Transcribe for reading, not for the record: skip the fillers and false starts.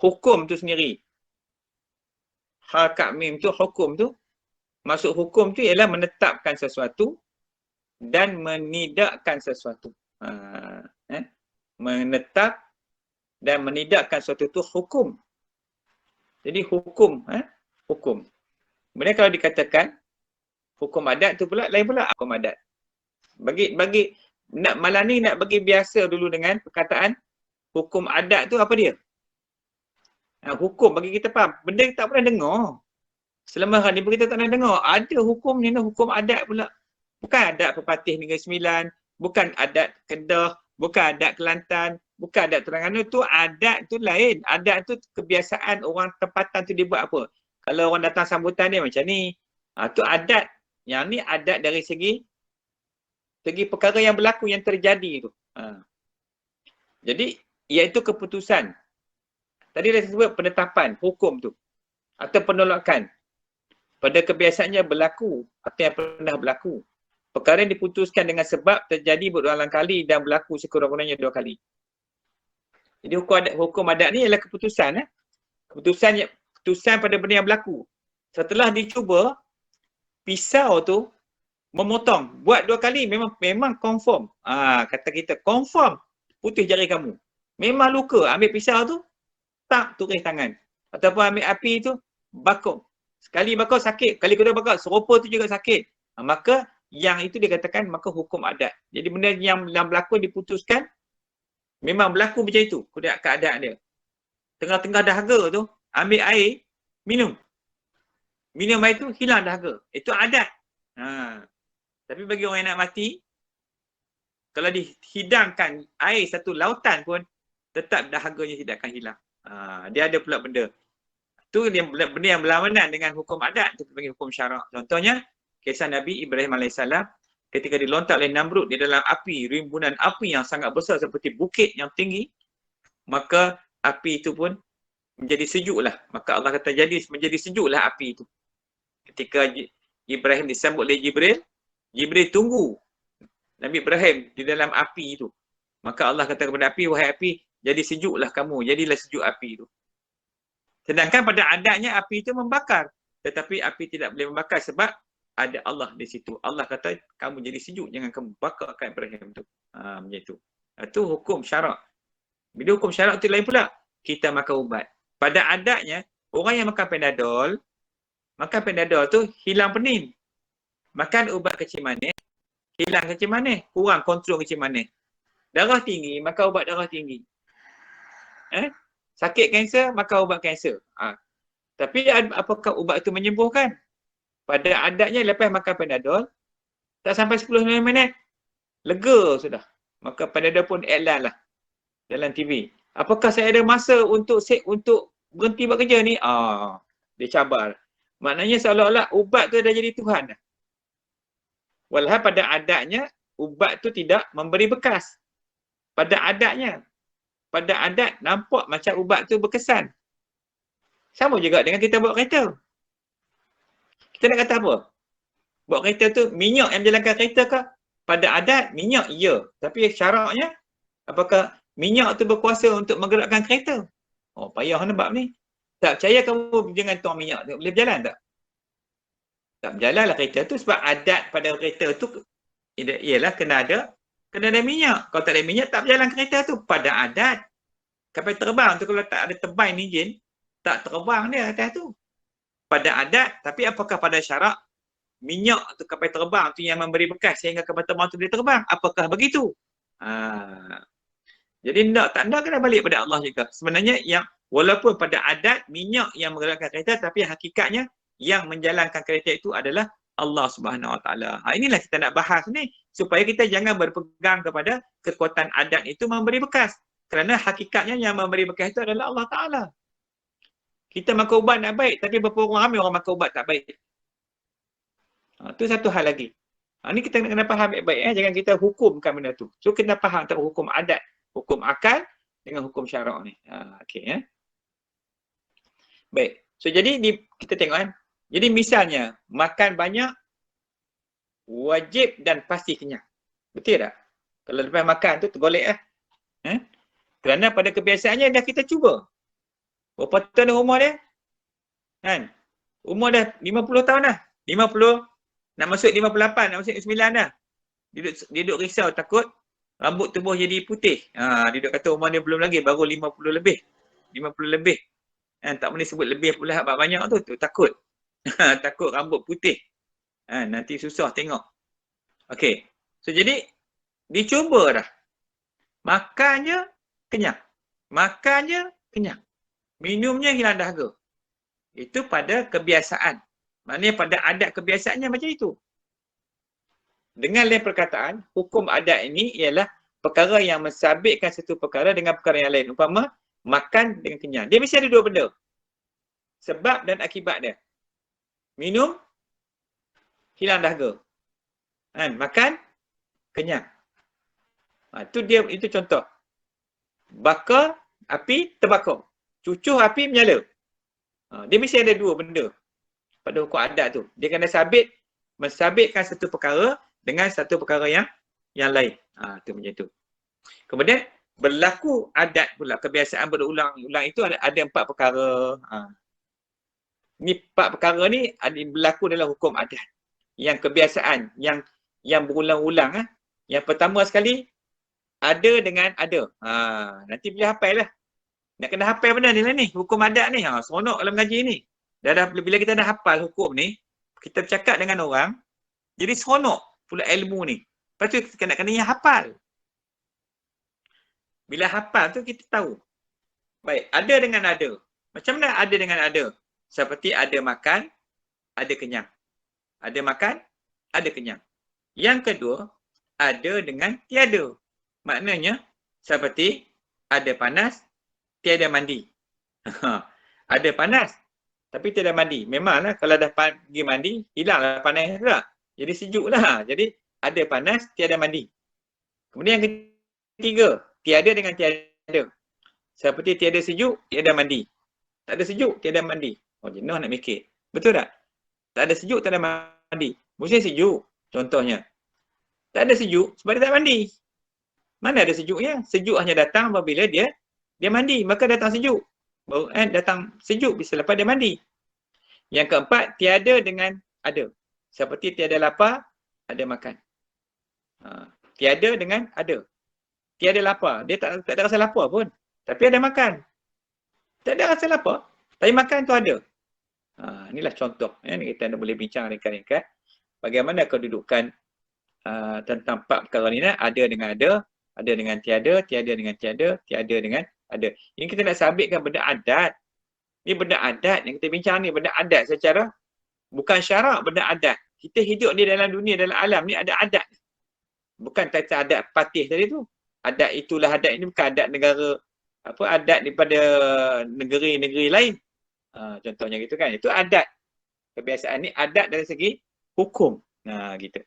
hukum tu sendiri. Harakat mim tu hukum tu. Maksud hukum tu ialah menetapkan sesuatu dan menidakkan sesuatu. Menetap dan menidakkan sesuatu tu hukum. Jadi hukum, hukum. Kemudian kalau dikatakan hukum adat tu pula lain pula hukum adat. Bagi malam ni nak bagi biasa dulu dengan perkataan hukum adat tu apa dia? Hukum bagi kita faham. Benda kita tak pernah dengar. Selama hari ni kita tak pernah dengar. Ada hukum ni, hukum adat pula. Bukan adat Pepatih Negeri Sembilan, bukan adat Kedah, bukan adat Kelantan, bukan adat Terengganu. Tu adat tu lain. Adat tu kebiasaan orang tempatan tu dia buat apa. Kalau orang datang sambutan dia macam ni. Tu adat. Yang ni adat dari segi perkara yang berlaku, yang terjadi tu. Jadi, iaitu keputusan. Tadi dah sebut penetapan, hukum tu. Atau penolakan. Pada kebiasaannya berlaku atau yang pernah berlaku. Perkara yang diputuskan dengan sebab terjadi berulang kali dan berlaku sekurang-kurangnya 2 kali. Jadi hukum adat ni ialah keputusan. Keputusan pada benda yang berlaku. Setelah dicuba, pisau tu memotong. Buat 2 kali memang confirm. Kata kita confirm putus jari kamu. Memang luka. Ambil pisau tu, tak turis tangan. Ataupun ambil api tu, bakar. Sekali bakar sakit. Kali kedua bakar, serupa tu juga sakit. Maka yang itu dikatakan maka hukum adat. Jadi benda yang berlaku diputuskan memang berlaku macam itu keadaan dia. Tengah-tengah dahaga tu ambil air, minum. Minum air tu hilang dahaga. Itu adat. Tapi bagi orang yang nak mati, kalau dihidangkan air satu lautan pun tetap dahaganya tidak akan hilang. Dia ada pula benda. Tu benda yang berlawanan dengan hukum adat, itu panggil hukum syarak. Contohnya kisah Nabi Ibrahim AS ketika dilontar oleh Namrud di dalam api, rimbunan api yang sangat besar seperti bukit yang tinggi, maka api itu pun menjadi sejuklah. Maka Allah kata menjadi sejuklah api itu. Ketika Ibrahim disambut oleh Jibril tunggu Nabi Ibrahim di dalam api itu. Maka Allah kata kepada api, wahai api, jadi sejuklah kamu, jadilah sejuk api itu. Sedangkan pada adatnya api itu membakar. Tetapi api tidak boleh membakar sebab ada Allah di situ. Allah kata, kamu jadi sejuk, jangan kamu bakarkan Ibrahim tu. Macam itu. Itu hukum syarak. Bila hukum syarak tu lain pula. Kita makan ubat. Pada adatnya, orang yang makan Panadol tu hilang pening. Makan ubat kecil manis, hilang kecil manis. Kurang kontrol kecil manis. Darah tinggi, makan ubat darah tinggi. Sakit kanser, makan ubat kanser. Tapi apakah ubat itu menyembuhkan? Pada adatnya lepas makan Panadol, tak sampai 10 minit, lega sudah. Maka Panadol pun iklan lah dalam TV. Apakah saya ada masa untuk berhenti buat kerja ni? Dia cabar. Maknanya seolah-olah ubat tu dah jadi Tuhan. Walhal pada adatnya, ubat tu tidak memberi bekas. Pada adat nampak macam ubat tu berkesan. Sama juga dengan kita bawa kereta. Kita nak kata apa? Bawa kereta tu, minyak yang menjalankan kereta ke? Pada adat, minyak ya. Tapi syaratnya, apakah minyak tu berkuasa untuk menggerakkan kereta? Payah nampak ni. Tak percaya kamu jangan tuang minyak tu. Boleh berjalan tak? Tak berjalan lah kereta tu sebab adat pada kereta tu ialah kena ada minyak. Kalau tak ada minyak, tak berjalan kereta tu. Pada adat, kapal terbang tu kalau tak ada turbine enjin, tak terbang dia atas tu. Pada adat, tapi apakah pada syarak minyak tu kapal terbang tu yang memberi bekas sehingga kapal terbang tu boleh terbang? Apakah begitu? Jadi tak kena balik pada Allah juga. Sebenarnya yang walaupun pada adat minyak yang menggerakkan kereta, tapi hakikatnya yang menjalankan kereta itu adalah Allah Subhanahu Wa Taala. Inilah kita nak bahas ni supaya kita jangan berpegang kepada kekuatan adat itu memberi bekas. Kerana hakikatnya yang memberi bekas itu adalah Allah Taala. Kita makan ubat nak baik, tapi berapa orang ramai orang makan ubat tak baik. Itu satu hal lagi. Ini kita kena faham baik-baik. Jangan kita hukumkan benda tu. So, kita faham antara hukum adat, hukum akal dengan hukum syarak ni. Okey. Baik. So, jadi kita tengok kan. Jadi, misalnya, makan banyak, wajib dan pasti kenyang. Betul tak? Kalau lepas makan tu, tergolek lah. Kerana pada kebiasaannya dah kita cuba. Berapa tahun dah umur dia? Kan? Umur dah 50 tahun dah. 50, nak masuk 58, nak masuk 9 dah. Dia duduk risau, takut rambut tubuh jadi putih. Dia duduk kata umur dia belum lagi, baru 50 lebih. 50 lebih. Tak boleh sebut lebih pula banyak tu takut. Takut rambut putih. Nanti susah tengok. Okey. So jadi, dicuba dah. Makan je, kenyang. Makan je, kenyang. Minumnya hilang dahaga. Itu pada kebiasaan. Maknanya pada adat kebiasaannya macam itu. Dengan lain perkataan, hukum adat ini ialah perkara yang mensabitkan satu perkara dengan perkara yang lain. Umpama, makan dengan kenyang. Dia mesti ada dua benda. Sebab dan akibat dia. Minum, hilang dahaga. Makan, kenyang. Itu contoh. Bakar, api terbakar. Cucuh api menyala. Dia mesti ada dua benda pada hukum adat tu. Dia kena mensabitkan satu perkara dengan satu perkara yang lain. Itu macam tu. Kemudian berlaku adat pula, kebiasaan berulang-ulang itu ada 4 perkara. Ni 4 perkara ni berlaku dalam hukum adat. Yang kebiasaan yang berulang-ulang. Yang pertama sekali, ada dengan ada. Nanti bila hafal lah. Nak kena hafal benda ni lah ni, hukum adat ni. Seronok dalam mengaji ni. Bila kita dah hafal hukum ni, kita bercakap dengan orang, jadi seronok pula ilmu ni. Lepas tu kena yang hafal. Bila hafal tu kita tahu. Baik, ada dengan ada. Macam mana ada dengan ada? Seperti ada makan, ada kenyang. Ada makan, ada kenyang. Yang kedua, ada dengan tiada. Maknanya, seperti ada panas, tiada mandi. Ada panas, tapi tiada mandi. Memanglah kalau dah pergi mandi, hilanglah panas juga. Jadi sejuk lah. Jadi ada panas, tiada mandi. Kemudian yang ketiga, tiada dengan tiada. Seperti tiada sejuk, tiada mandi. Tak ada sejuk, tiada mandi. Jenuh nak mikir. Betul tak? Tak ada sejuk, tak ada mandi. Mesti sejuk, contohnya. Tak ada sejuk sebab dia tak mandi. Mana ada sejuknya? Sejuk hanya datang apabila dia mandi. Maka datang sejuk. Datang sejuk bisa lepas dia mandi. Yang keempat, tiada dengan ada. Seperti tiada lapar, ada makan. Tiada dengan ada. Tiada lapar. Dia tak ada rasa lapar pun. Tapi ada makan. Tak ada rasa lapar. Tapi makan tu ada. Inilah contoh. Kita boleh bincang ringkas-ringkas. Bagaimana kedudukan tentang 4 perkara ni. Ada dengan ada. Ada dengan tiada. Tiada dengan tiada. Tiada dengan ada. Ini kita nak sabitkan benda adat. Ini benda adat yang kita bincang ni. Benda adat secara bukan syarak, benda adat. Kita hidup ni dalam dunia, dalam alam ni ada adat. Bukan kata adat patih tadi tu. Adat itulah adat ini bukan adat negara. Adat daripada negeri-negeri lain. Contohnya gitu kan. Itu adat. Kebiasaan ni adat dari segi hukum. Gitu.